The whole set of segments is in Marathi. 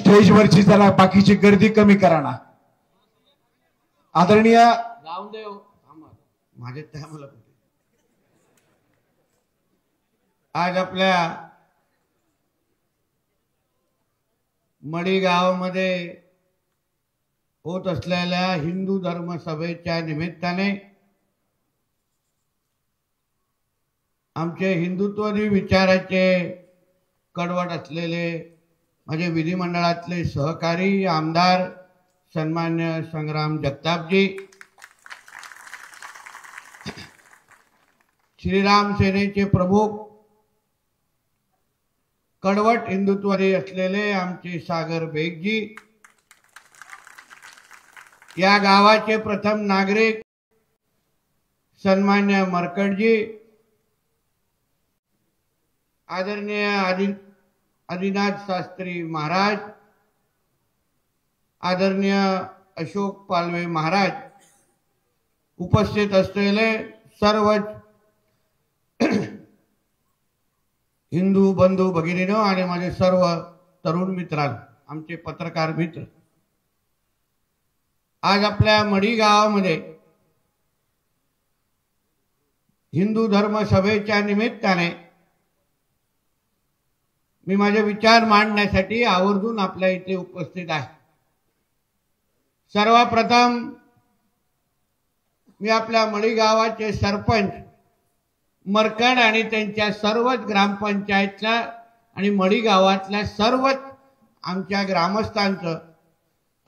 स्टेजवरची जरा बाकीची गर्दी कमी करा ना. आदरणीय रामदेव माझे मला आज आपल्या मडी गावामध्ये होत असलेल्या हिंदू धर्म सभेच्या निमित्ताने आमचे हिंदुत्ववादी विचाराचे कडवट असलेले माझे विधिमंडळातले सहकारी आमदार सन्मान्य संग्राम जगतापजी, श्रीराम सेनेचे प्रमुख कडवट हिंदुत्ववादी असलेले आमचे सागर बेगजी, या गावाचे प्रथम नागरिक सन्मान्य मरकडजी, आदरणीय आदिनाथ शास्त्री महाराज, आदरणीय अशोक पालवे महाराज, उपस्थित असलेले सर्व हिंदू बंधू भगिनीनो आणि माझे सर्व तरुण मित्रांनो, आमचे पत्रकार मित्र, आज आपल्या मडी गावामध्ये हिंदू धर्म सभेच्या निमित्ताने मी माझे विचार मांडण्यासाठी आवर्जून आपल्या इथे उपस्थित आहे. सर्वप्रथम मी आपल्या मडी गावाचे सरपंच मरकड आणि त्यांच्या सर्वच ग्रामपंचायतच्या आणि मडी गावातल्या सर्वच आमच्या ग्रामस्थांचं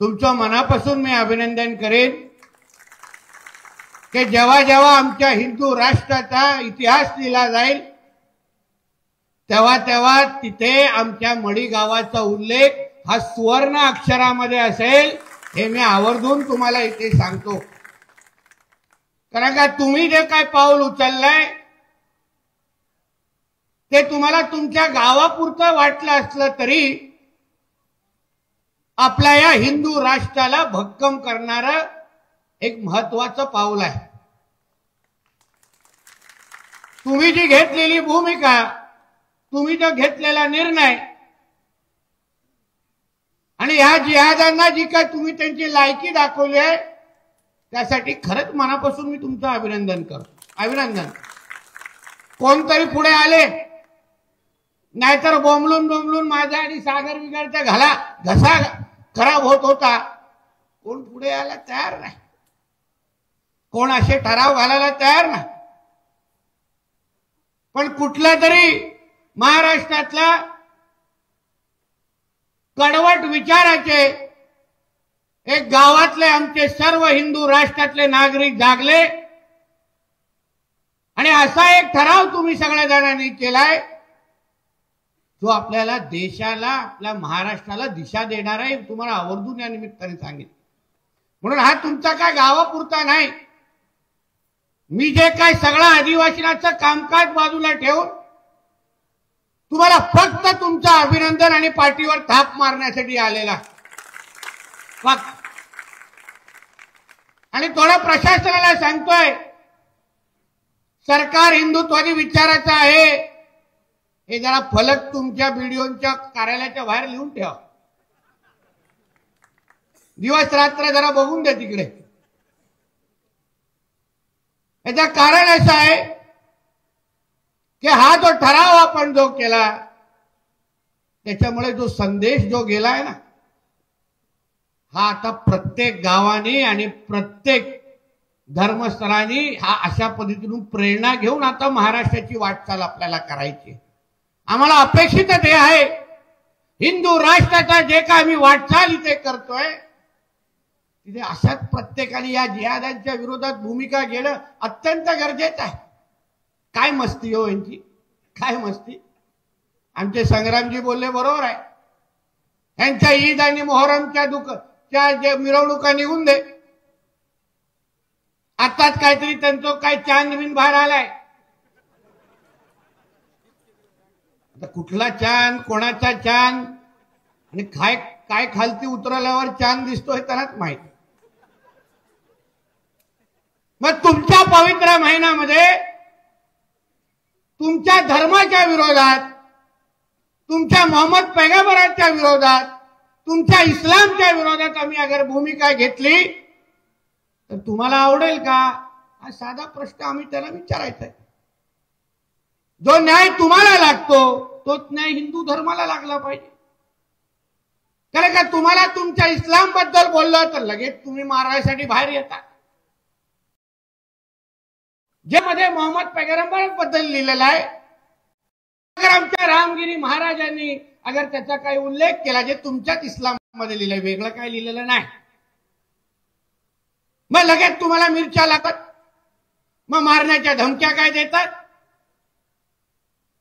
तुमचं मनापासून मी अभिनंदन करेन की जेव्हा जेव्हा आमच्या हिंदू राष्ट्राचा इतिहास लिहिला जाईल तेव्हा तेव्हा तिथे आमच्या मडी गावाचा उल्लेख हा सुवर्ण अक्षरामध्ये असेल, हे मी आवर्जून तुम्हाला इथे सांगतो. कारण का तुम्ही जे काय पाऊल उचललंय ते तुम्हाला तुमच्या गावापुरतं वाटलं असलं तरी आपल्या या हिंदू राष्ट्राला भक्कम करणारं एक महत्वाचं पाऊल आहे. तुम्ही जी घेतलेली भूमिका, तुम्ही जो घेतलेला निर्णय आणि ह्या जिहादांना जी काय तुम्ही त्यांची लायकी दाखवली आहे त्यासाठी खरंच मनापासून मी तुमचं अभिनंदन करतो. अभिनंदन. कोणतरी पुढे आले नाहीतर बोंबलून बोंबलून माझा आणि सागर विगारचा घसा खराब होत होता, कोण पुढे यायला तयार नाही, कोण असे ठराव घालायला तयार नाही. पण कुठल्या तरी महाराष्ट्रातल्या कडवट विचाराचे एक गावातले आमचे सर्व हिंदू राष्ट्रातले नागरिक जागले आणि असा एक ठराव तुम्ही सगळ्या जणांनी केलाय जो आपल्याला देशाला, आपल्या महाराष्ट्राला दिशा देणार आहे. तुम्हाला आवर्जून या निमित्ताने सांगितलं. म्हणून हा तुमचा काय गावापुरता नाही. मी जे काय सगळं अधिवासनाचं कामकाज बाजूला ठेवून तुम्हाला फक्त तुमचं अभिनंदन आणि पाठीवर थाप मारण्यासाठी आलेला फक्त. आणि थोडं प्रशासनाला सांगतोय, सरकार हिंदुत्वादी विचाराचं आहे, हे जरा फलक तुमच्या बीडीओच्या कार्यालयाच्या बाहेर लिहून ठेवा. दिवस रात्र जरा बघून द्या तिकडे. याचं कारण असं आहे की हा जो ठराव आपण जो केला त्याच्यामुळे जो संदेश जो गेलाय ना, हा आता प्रत्येक गावाने आणि प्रत्येक धर्मस्थळांनी हा अशा पद्धतीने प्रेरणा घेऊन आता महाराष्ट्राची वाटचाल आपल्याला करायची. आम्हाला अपेक्षित हे आहे, हिंदू राष्ट्राचा जे काय आम्ही वाटचाल इथे करतोय तिथे अशाच प्रत्येकाने या जिहादांच्या विरोधात भूमिका घेणं अत्यंत गरजेचं आहे. काय मस्ती हो यांची, काय मस्ती. आमचे संग्रामजी बोलले बरोबर आहे. यांच्या ईद आणि मोहरमच्या जे मिरवणुका निघून दे. आताच काहीतरी त्यांचं काय चांद बिन बाहेर आलाय. कुठला चांद, कोणाचा चांद आणि काय काय खालती उतरल्यावर चांद दिसतोय त्यालाच माहित. मग तुमच्या पवित्र महिन्यामध्ये तुमच्या धर्माच्या विरोधात, तुमच्या मोहम्मद पैगंबरांच्या विरोधात तुमच्या इस्लामच्या विरोधात आम्ही अगर भूमिका घेतली तर तुम्हाला आवडेल का? हा साधा प्रश्न आम्ही त्यांना विचारायचा आहे. जो न्याय तुम्हाला लागतो तोच न्याय हिंदू धर्माला लागला पाहिजे. कारण का तुम्हाला तुमच्या इस्लाम बद्दल बोललं तर लगेच तुम्ही मारायसाठी बाहेर येता. जे मध्ये मोहम्मद पैगंबर बद्दल लिहिलेलं आहे, अगर आमच्या रामगिरी महाराजांनी अगर त्याचा काही उल्लेख केला जे तुमच्याच इस्लाम मध्ये लिहिलंय, वेगळं काही लिहिलेलं नाही, मग लगेच तुम्हाला मिरच्या लागतात, मग मारण्याच्या धमक्या काय देतात,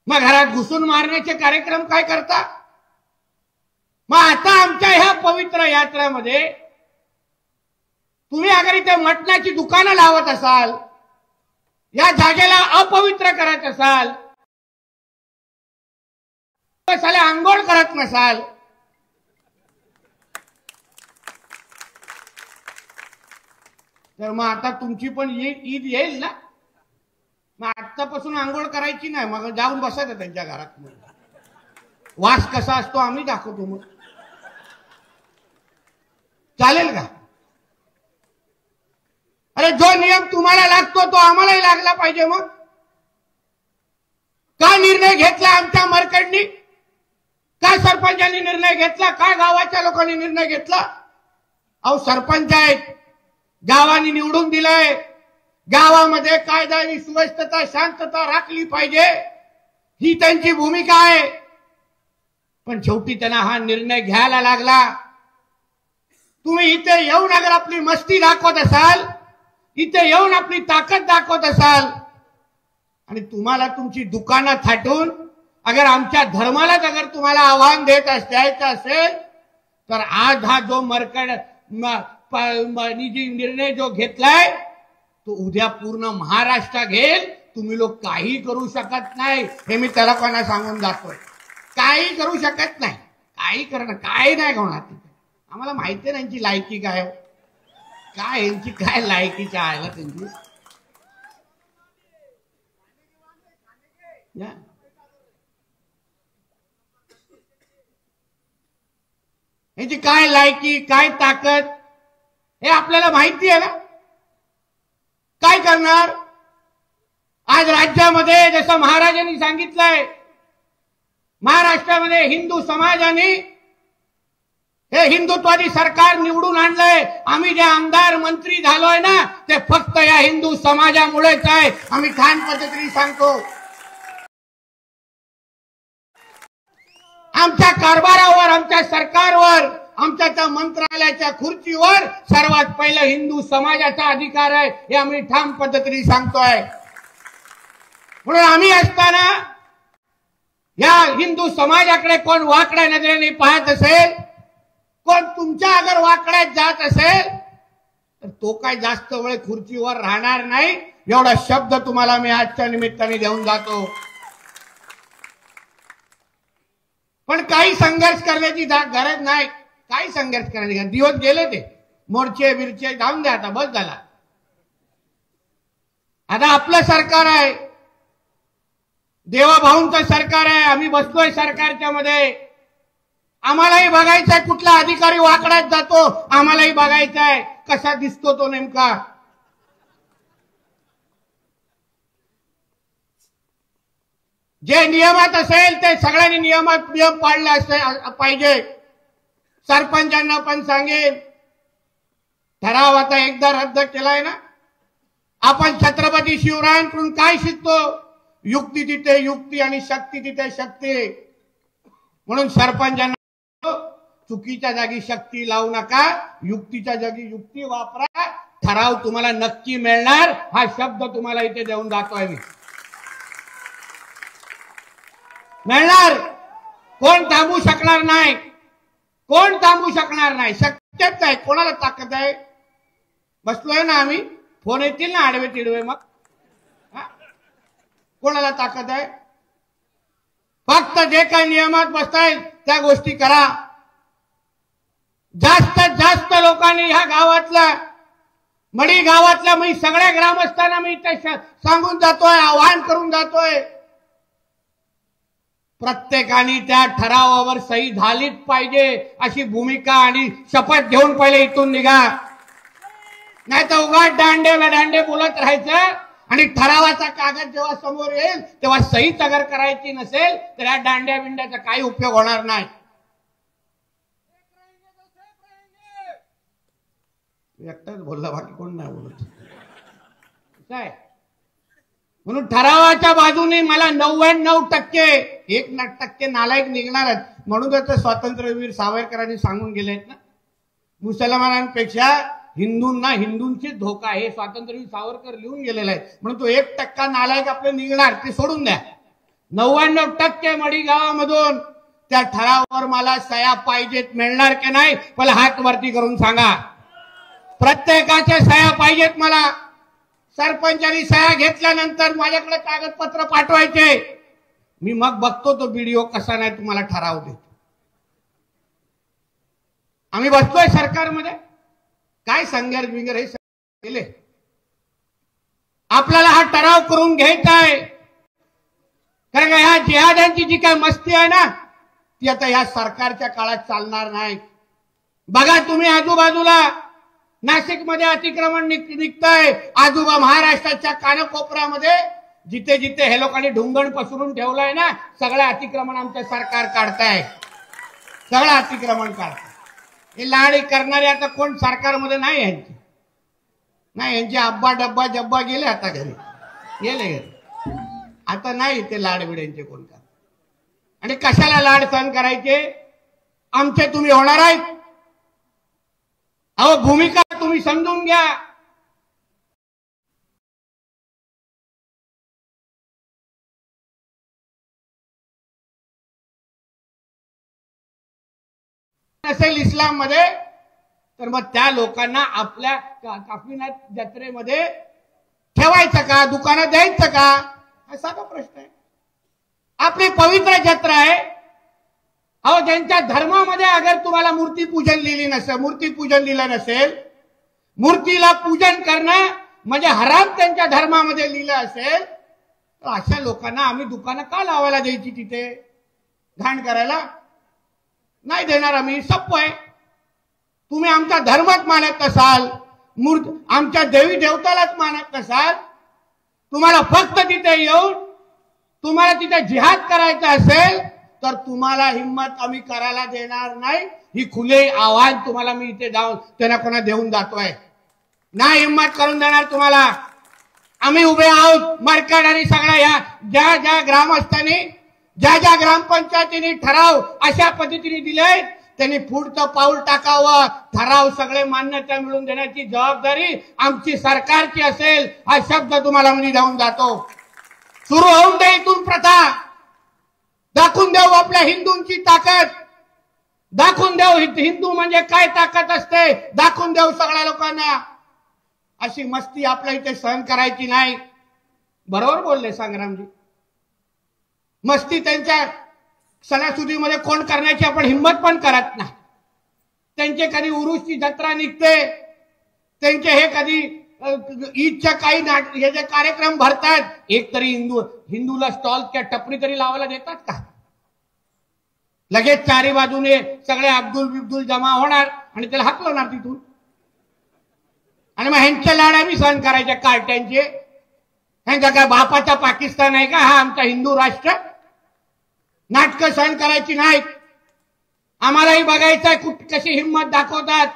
मग घरात घुसून मारण्याचे कार्यक्रम काय करता. मग आता आमच्या ह्या पवित्र यात्रेमध्ये तुम्ही अगर इथे मटणाची दुकानं लावत असाल, या जागेला अपवित्र करत असाल, साले आंघोळ करत नसाल, तर मग आता तुमची पण ईद येईल ना. मग आतापासून आंघोळ करायची नाही, मग जाऊन बसायचं त्यांच्या घरात. वास कसा असतो आम्ही दाखवतो. मग चालेल का? अरे जो नियम तुम्हाला लागतो तो आम्हालाही लागला पाहिजे. मग का निर्णय घेतला आमच्या मरकडनी? का सरपंचांनी निर्णय घेतला? का गावाच्या लोकांनी निर्णय घेतला? अहो सरपंच आहेत, गावांनी निवडून दिलंय, गावामध्ये कायदा आणि सुव्यवस्था शांतता राखली पाहिजे, ही त्यांची भूमिका आहे. पण शेवटी त्यांना हा निर्णय घ्यायला लागला. तुम्ही इथे येऊन अगर आपली मस्ती दाखवत असाल, इथे येऊन आपली ताकद दाखवत असाल, आणि तुम्हाला तुमची दुकानं थाटून अगर आमच्या धर्मालाच अगर तुम्हाला आव्हान देत द्यायचं असेल, तर आज हा जो मरकड निर्णय जो घेतलाय तो उद्या पूर्ण महाराष्ट्र घेईल. तुम्ही लोक काही करू शकत नाही, हे मी त्या लोकांना सांगून जातोय. काही करू शकत नाही, काही करणं काही नाही होणार. आम्हाला माहिती नाही यांची लायकी काय, काय यांची काय लायकीची आहे त्यांची. यांची काय लायकी काय ताकद हे आपल्याला माहिती आहे ना. काय करणार? आज राज्यामध्ये जसं महाराजांनी सांगितलंय, महाराष्ट्रामध्ये हिंदू समाजाने हे हिंदुत्वादी सरकार निवडून आणलंय. आम्ही जे आमदार मंत्री झालोय ना, ते फक्त या हिंदू समाजामुळेच आहे. आम्ही ठाम पद्धतीने सांगतो. आमच्या कारभारावर, आमच्या सरकारवर, आमच्या त्या मंत्रालयाच्या खुर्चीवर सर्वात पहिलं हिंदू समाजाचा अधिकार आहे, हे आम्ही ठाम पद्धतीने सांगतोय. म्हणून आम्ही असताना या हिंदू समाजाकडे कोण वाकड्या नजरेने पाहत असेल, कोण तुमच्या अगर वाकड्यात जात असेल, तर तो काय जास्त वेळ खुर्चीवर राहणार नाही. एवढा शब्द तुम्हाला मी आजच्या निमित्ताने देऊन जातो. पण काही संघर्ष करण्याची गरज नाही. काही संघर्ष करण्याची गरज. दिवस गेले ते मोर्चे बिरचे जाऊन द्या, आता बस झाला. आता आपलं सरकार आहे, देवाभाऊंचं सरकार आहे. आम्ही बसलोय सरकारच्या मध्ये. आम्हालाही बघायचंय कुठला अधिकारी वाकड्यात जातो, आम्हालाही बघायचंय कसा दिसतो तो नेमका. जे नियमात असेल ते सगळ्यांनी नियम पाळले पाहिजे. सरपंचांना पण सांगेन, ठराव आता एकदा रद्द केलाय ना. आपण छत्रपती शिवरायांकडून काय शिकतो? युक्ती तिथे युक्ती आणि शक्ती तिथे शक्ती. म्हणून सरपंचांना चुकीच्या जागी शक्ती लावू नका, युक्तीच्या जागी युक्ती वापरा. ठराव तुम्हाला नक्की मिळणार, हा शब्द तुम्हाला इथे देऊन जातोय मी. मिळणार. कोण थांबू शकणार नाही, कोण थांबू शकणार नाही. शक्यच आहे. कोणाला ताकद आहे? बसलोय ना आम्ही, फोन येतील ना आडवे तिडवे, मग कोणाला ताकद आहे? फक्त जे काही नियमात बसताय त्या गोष्टी करा. जास्तीत जास्त लोकांनी ह्या गावातल्या मडी गावातल्या मी सगळ्या ग्रामस्थांना मी ते सांगून जातोय, आवाहन करून जातोय. प्रत्येकाने त्या ठरावावर सही झालीच पाहिजे अशी भूमिका आणि शपथ घेऊन पहिले इथून निघा. नाही तर उगाच दांडे बोलत राहायचं आणि ठरावाचा कागद जेव्हा समोर येईल तेव्हा सहीच अगर करायची नसेल तर या दांड्या बिंड्याचा काही उपयोग होणार नाही. एकटाच बोलला, बाकी कोण नाही बोलत. काय म्हणून ठरावाच्या बाजूने मला 99% 1% नालायक निघणारच. म्हणून तर स्वातंत्र्यवीर सावरकरांनी सांगून गेलेत ना, मुसलमानांपेक्षा हिंदूंना हिंदूंचीच धोका आहे. स्वातंत्र्यवीर सावरकर लिहून गेलेला आहे. म्हणून तो 1% नालायक आपले निघणार, ते सोडून द्या. 99% मडी गावामधून त्या ठरावावर मला सह्या पाहिजेत. मिळणार की नाही मला हात वरती करून सांगा. प्रत्येकाच्या सह्या पाहिजेत मला. सरपंचांनी सह्या घेतल्यानंतर माझ्याकडे कागदपत्र पाठवायचे. मी मग बघतो तो व्हिडिओ कसा नाही तुम्हाला ठराव देतो. आम्ही बसतोय सरकारमध्ये, काय संघर्ष बिंगर हे केले. आपल्याला हा ठराव करून घ्यायचा आहे. कारण का ह्या जिहाद्यांची जी काय मस्ती आहे ना ती आता ह्या सरकारच्या काळात चालणार नाही. बघा तुम्ही आजूबाजूला नाशिकमध्ये अतिक्रमण निघतंय. आजूबा महाराष्ट्राच्या कानाकोपऱ्यामध्ये जिथे जिथे हे लोकांनी ढुंगण पसरून ठेवलंय ना सगळं अतिक्रमण आमचं सरकार काढताय. सगळं अतिक्रमण काढताय. हे लाडी करणारे आता कोण सरकारमध्ये नाही. यांची नाही, यांचे अब्बा डब्बा जब्बा गेले आता घरी, गेले घरी. आता नाही ते लाडबिड्यांचे कोण का. आणि कशाला लाड सहन करायचे. आमचे तुम्ही होणार आहेत. अहो भूमिका तुम्ही समजून घ्या. असेल इस्लाम मध्ये तर मग त्या लोकांना आपल्या काफिनात जत्रेमध्ये ठेवायचं का, दुकानं द्यायचं का, हा साधा प्रश्न आहे. आपली पवित्र जत्रा आहे. अहो ज्यांच्या धर्मामध्ये अगर तुम्हाला मूर्ती पूजन लिहिलं नसेल, मूर्तीला पूजन करणं म्हणजे हराम त्यांच्या धर्मामध्ये लिहिलं असेल तर अशा लोकांना आम्ही दुकानं का लावायला द्यायची तिथे घाण करायला. नाही देणार आम्ही. सप्प आहे. तुम्ही आमचा धर्मच मानत नसाल, आमच्या देवी देवतालाच मानत नसाल, तुम्हाला फक्त तिथे येऊन तुम्हाला तिथे जिहाद करायचा असेल तर तुम्हाला हिम्मत आम्ही करायला देणार नाही. ही खुले आव्हान तुम्हाला मी इथे जाऊन त्यांना कोणा देऊन जातोय. नाही हिम्मत करून देणार तुम्हाला. आम्ही उभे आहोत. मरकाड आणि सगळ्या या ज्या ग्रामस्थांनी ज्या ग्रामपंचायतीने ठराव अशा पद्धतीने दिले त्यांनी पुढचं पाऊल टाकावं. ठराव सगळे मान्यता मिळवून देण्याची जबाबदारी आमची सरकारची असेल हा शब्द तुम्हाला मी देऊन जातो. सुरू होऊन दे इथून प्रथा. दाखवून देऊ आपल्या हिंदूंची ताकद. दाखवून देऊ हिंदू म्हणजे काय ताकद असते. दाखवून देऊ सगळ्या लोकांना. अशी मस्ती आपल्या इथे सहन करायची नाही. बरोबर बोलले संग्रामजी. मस्ती त्यांच्या सणासुदीमध्ये कोण करण्याची आपण हिंमत पण करत नाही. त्यांचे कधी उरुसची जत्रा निघते, त्यांचे हे कधी ईदच्या काही हे जे कार्यक्रम भरतात, एक तरी हिंदूला स्टॉल त्या टपरी तरी लावायला देतात का. लगेच चारी बाजूने सगळे अब्दुल बिब्दुल जमा होणार आणि त्याला हाकलवणार तिथून. आणि मग ह्यांच्या लाड्या मी सहन करायच्या कार्ट्यांचे. ह्यांचा काय बापाचा पाकिस्तान आहे का हा आमचा हिंदू राष्ट्र. नाटकं सहन करायची नाहीत. आम्हालाही बघायचंय कशी हिंमत दाखवतात,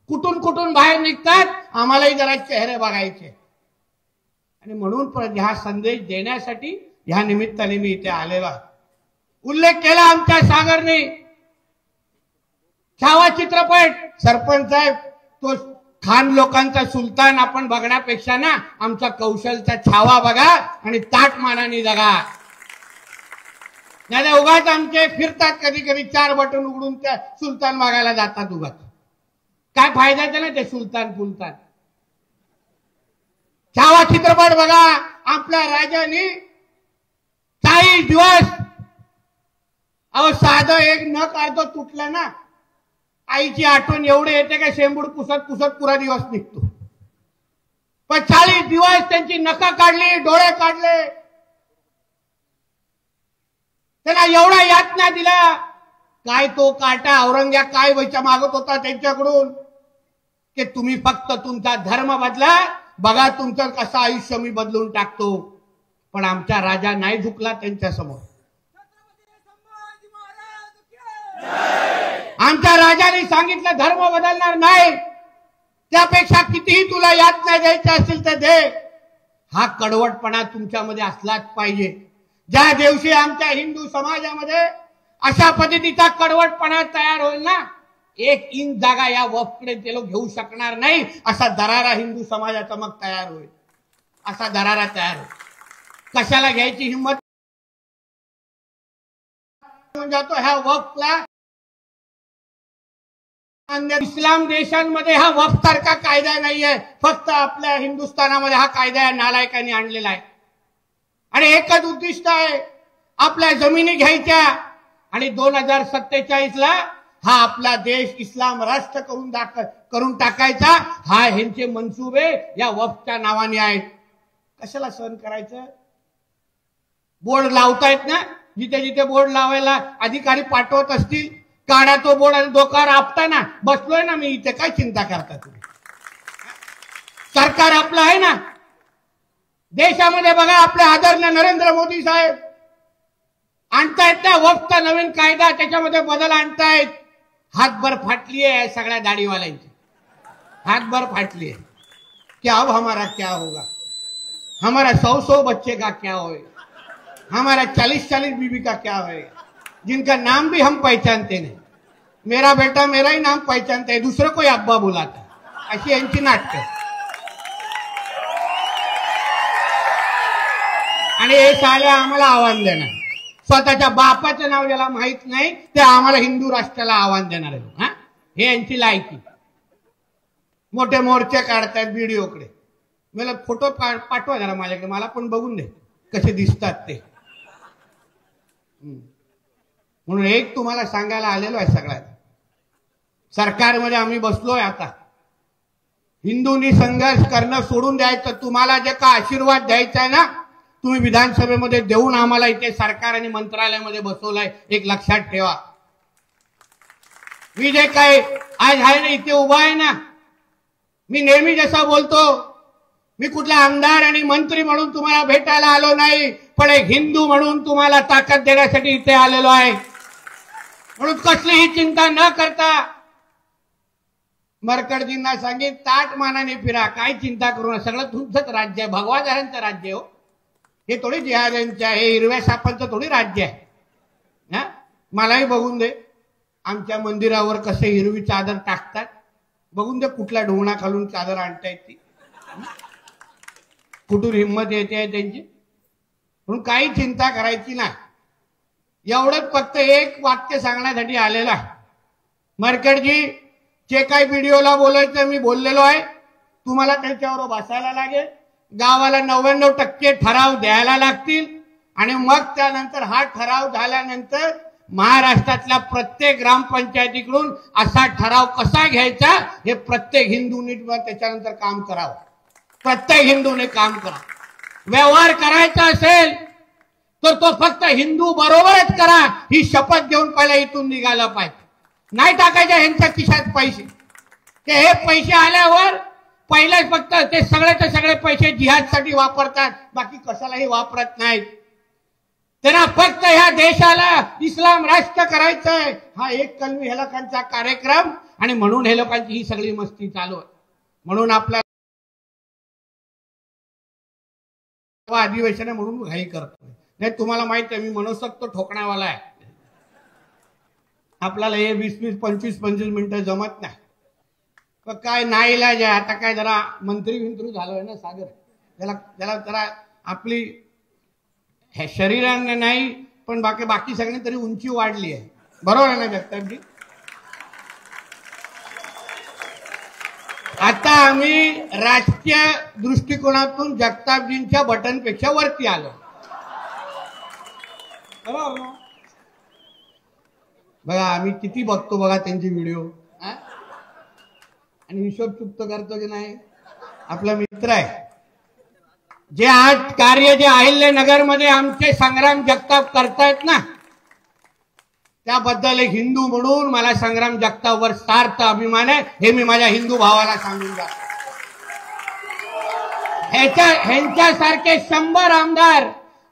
कुठून बाहेर निघतात. आम्हालाही जरा चेहरे बघायचे. आणि म्हणून हा संदेश देण्यासाठी ह्या निमित्ताने मी इथे आलेला. उल्लेख केला आमच्या सागरने. छावा चित्रपट. सरपंच साहेब तो खान लोकांचा सुलतान आपण बघण्यापेक्षा ना आमचा कौशलचा छावा बघा आणि ताटमानाने जगा. नाही उगाच आमचे फिरतात कधी कधी 4 बटन उघडून त्या सुलतान बघायला जातात. उगाच काय फायद्याचं नाही ते सुलतान फुलतान. छावा चित्रपट बघा. आपल्या राजाने 40 दिवस अहो साधं एक नख अर्ध तुटलं ना आईची आठवण एवढे येते का शेंबूड पुसत पुरा दिवस निघतो. पण 40 दिवस त्यांची नखं काढली, डोळे काढले. त्यांना एवढा यातना दिला, काय तो काटा औरंग्या काय व्हायच्या मागत होता त्यांच्याकडून, की तुम्ही फक्त तुमचा धर्म बदला, बघा तुमचं कसं आयुष्य मी बदलून टाकतो. पण आमचा राजा नाही झुकला त्यांच्या समोर. आमच्या राजाने सांगितलं धर्म बदलणार नाही, त्यापेक्षा कितीही तुला यातना द्यायची असेल तर दे. हा कडवटपणा तुमच्यामध्ये असलाच पाहिजे. ज्या दिवशी आमच्या हिंदू समाजामध्ये अशा पद्धतीचा कडवटपणा तयार होईल ना, 1 इंच जागा या वफकडे ते लोक घेऊ शकणार नाही. असा दरारा हिंदू समाजाचा मग तयार होईल. असा दरारा तयार होईल. कशाला घ्यायची हिंमत जातो ह्या वफला. इस्लाम देशांमध्ये हा वफ सारखा कायदा नाहीये, फक्त आपल्या हिंदुस्थानामध्ये हा कायदा या नालायकांनी आणलेला आहे. आणि एकच उद्दिष्ट आहे, आपल्या जमिनी घ्यायच्या आणि 2047ला हा आपला देश इस्लाम राष्ट्र करून टाकायचा. हा ह्यांचे मनसुबे या वफच्या नावाने आहेत. कशाला सहन करायचं. बोर्ड लावतायत ना, जिथे जिथे बोर्ड लावायला अधिकारी पाठवत असतील, काढा तो बोर्ड आणि डोक्यावर आपताना बसलोय ना मी इथे, काय चिंता करता तुम्ही. सरकार आपलं आहे ना. देशामध्ये बघा आपले आदरणीय नरेंद्र मोदी साहेब आणतायत ना वफचा नवीन कायदा, त्याच्यामध्ये बदल आणतायत. हातभर फाटली आहे सगळ्या दाढीवाल्यांची, हातभर फाटली आहे. क्या अब हमारा क्या होगा, हमारा 100 बच्चे का क्या होगा, हमारा 40 बीबी का क्या होगा, जिनका नाम भी हम पहचानते नहीं. मेरा बेटा मेरा ही नाम पहचानता है, दूसरे कोई अब्बा बुलाता. अशी यांची नाटकं. आणि हे साले आम्हाला आव्हान देणार, स्वतःच्या बापाचं नाव ज्याला माहित नाही ते आम्हाला हिंदू राष्ट्राला आव्हान देणार आहे. हा, हे यांची लायकी. मोठे मोर्चे काढतायत व्हिडिओकडे. मला फोटो पाठवा जरा माझ्याकडे, मला पण बघून दे कसे दिसतात ते. म्हणून एक तुम्हाला सांगायला आलेलो आहे, सगळ्यात सरकारमध्ये आम्ही बसलोय. आता हिंदूंनी संघर्ष करणं सोडून द्यायचं. तुम्हाला जे का आशीर्वाद द्यायचा आहे ना, तुम्ही विधानसभेमध्ये देऊन आम्हाला इथे सरकार आणि मंत्रालयामध्ये बसवलंय, एक लक्षात ठेवा. मी जे काय आज आहे ना इथे उभा आहे ना, मी नेहमी जसा बोलतो, मी कुठला आमदार आणि मंत्री म्हणून तुम्हाला भेटायला आलो नाही, पण एक हिंदू म्हणून तुम्हाला ताकद देण्यासाठी इथे आलेलो आहे. म्हणून कसलीही चिंता न करता मरकडजींना सांगित ताट मानाने फिरा, काय चिंता करू नका, सगळं तुमचंच राज्य आहे, भगवादारांचं राज्य हो. हे थोडी जिहाद्यांचं आहे, हे हिरव्या सापांचं थोडी राज्य आहे. हा, मलाही बघून दे आमच्या मंदिरावर कसे हिरवी चादर टाकतात, बघून दे कुठल्या ढोंगणा खालून चादर आणतायत ती, कुठून हिंमत येते त्यांची. म्हणून काही चिंता करायची नाही. एवढंच फक्त एक वाक्य सांगण्यासाठी आलेलं आहे. मरकडजी जे काही व्हिडिओला बोलायचं मी बोललेलो आहे, तुम्हाला त्याच्यावर बसायला लागेल. गावाला 99% ठराव द्यायला लागतील आणि मग त्यानंतर हा ठराव झाल्यानंतर महाराष्ट्रातल्या प्रत्येक ग्रामपंचायतीकडून असा ठराव कसा घ्यायचा हे प्रत्येक हिंदूने त्याच्यानंतर काम करावं. प्रत्येक हिंदूने काम करावं. व्यवहार करायचा असेल तर तो फक्त हिंदू बरोबरच करा, ही शपथ घेऊन पहिला इथून निघाला पाहिजे. नाही टाकायचे ह्यांच्या खिशात पैसे, ते हे पैसे आल्यावर पहिले फक्त ते सगळेचे सगळे पैसे जिहादसाठी वापरतात, बाकी कशालाही वापरत नाहीत. त्यांना फक्त ह्या देशाला इस्लाम राष्ट्र करायचंय, हा एक कलमी ह्या लोकांचा कार्यक्रम. आणि म्हणून हे लोकांची ही सगळी मस्ती चालू आहे. म्हणून आपल्या अधिवेशन म्हणून घाई करतोय. नाही तुम्हाला माहित आहे मी मनोसक्त ठोकण्यावाला आहे. आपल्याला हे 20-25 मिनिटं जमत नाही. काय नाही इलाज आहे. आता काय जरा मंत्री झालोय ना सागर, त्याला जरा आपली शरीराने नाही पण बाकी सगळ्यांनी तरी उंची वाढली आहे. बरोबर आहे ना जगतापजी. आता आम्ही राजकीय दृष्टिकोनातून जगतापजींच्या बटनपेक्षा वरती आलो. बरोबर ना. बघा आम्ही किती बघतो बघा त्यांचे व्हिडिओ, आणि हिशोब चुकतो करतो की नाही. आपला मित्र आहे जे आज कार्य जे अहिल्यानगर मध्ये आमचे संग्राम जगताप करतायत ना, त्याबद्दल एक हिंदू म्हणून मला संग्राम जगतापवर सार्थ अभिमान आहे, हे मी माझ्या हिंदू भावाला सांगून जातो. ह्यांच्यासारखे 100 आमदार,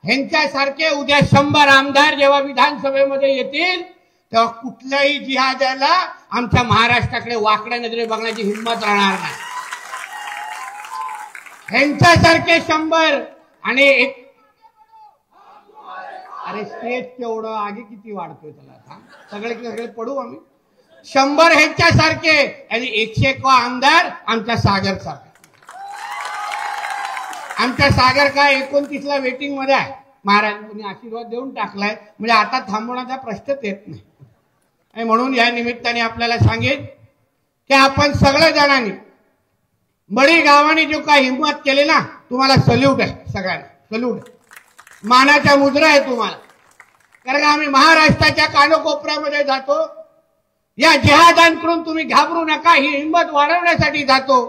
ह्यांच्यासारखे उद्या 100 आमदार जेव्हा विधानसभेमध्ये येतील तेव्हा कुठल्याही जिहाद्याला आमच्या महाराष्ट्राकडे वाकड्या नजरे बघण्याची हिंमत राहणार नाही. ह्यांच्यासारखे 100 आणि एक अरे स्टेज केवढं आगे किती वाढतोय त्याला, सगळे पडू आम्ही. 100 ह्यांच्यासारखे आणि 101 आमदार आमच्या सागर सारखे. आमच्या सागर काय 29ला वेटिंग मध्ये आहे. महाराजांनी आशीर्वाद देऊन टाकलाय, म्हणजे आता थांबवण्याचा प्रश्नच येत नाही. आणि म्हणून या निमित्ताने आपल्याला सांगेन की आपण सगळ्या जणांनी मळी गावाने जो काय हिंमत केली ना, तुम्हाला सल्यूट आहे, सगळ्यांना सल्यूट आहे, मानाच्या मुद्रा आहे तुम्हाला. कारण आम्ही महाराष्ट्राच्या कानकोपऱ्यामध्ये जातो, या जिहादांकडून तुम्ही घाबरू नका ही हिंमत वाढवण्यासाठी जातो.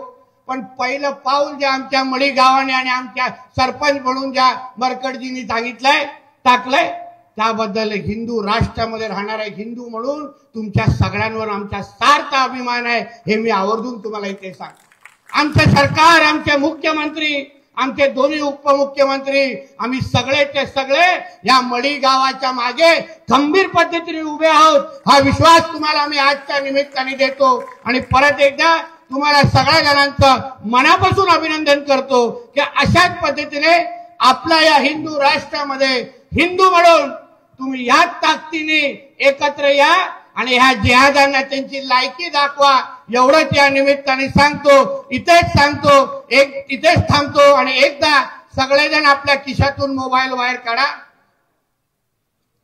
पण पहिलं पाऊल जे आमच्या मळी गावाने आणि आमच्या सरपंच म्हणून ज्या मरकडजींनी सांगितलंय टाकलंय, त्याबद्दल हिंदू राष्ट्रामध्ये राहणारा एक हिंदू म्हणून तुमच्या सगळ्यांवर आमचा सार्थ अभिमान आहे, हे मी आवर्जून तुम्हाला इथे सांगतो. आमचं सरकार, आमचे मुख्यमंत्री, आमचे दोन्ही उपमुख्यमंत्री, आम्ही सगळेचे सगळे या मळी गावाच्या मागे खंबीर पद्धतीने उभे आहोत, हा विश्वास तुम्हाला आम्ही आजच्या निमित्ताने देतो. आणि परत एकदा तुम्हाला सगळ्या जणांचं मनापासून अभिनंदन करतो की अशाच पद्धतीने आपल्या या हिंदू राष्ट्रामध्ये हिंदू म्हणून तुम्ही याच ताकदीने एकत्र या आणि ह्या जिहादांना त्यांची लायकी दाखवा, एवढंच या निमित्ताने सांगतो. इथेच सांगतो, इथेच थांबतो आणि एकदा सगळेजण आपल्या खिशातून मोबाईल बाहेर काढा.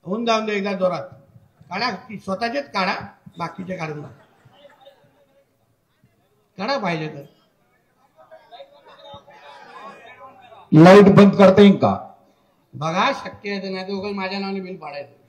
होऊन जाऊन दे एकदा जोरात काढा, स्वतःचेच काढा, बाकीचे काढून द्या. काढा पाहिजे तर. लाईट बंद करता येईल का बघा, शक्य आहे नाही तर माझ्या नावाने बिल पाडायचं.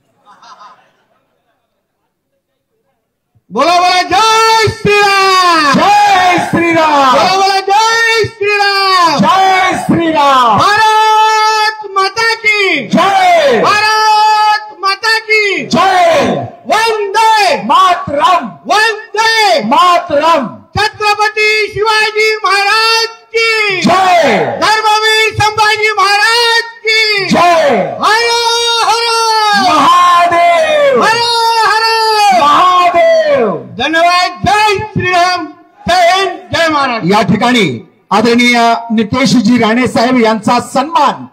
बोला बोला जय श्रीराम, जय श्रीराम, बोला बोला जय श्रीराम, जय श्रीराम. भारत माता की जय, भारत माता की जय. वंदे मातरम, वंदे मातरम. छत्रपती शिवाजी महाराज की जय, धर्मवीर संभाजी महाराज की जय. हर हर महादेव, हर हर महादेव. धन्यवाद. जय श्रीराम, जय हिंद, जय महाराज. या ठिकाणी आदरणीय नितेशजी राणे साहेब यांचा सन्मान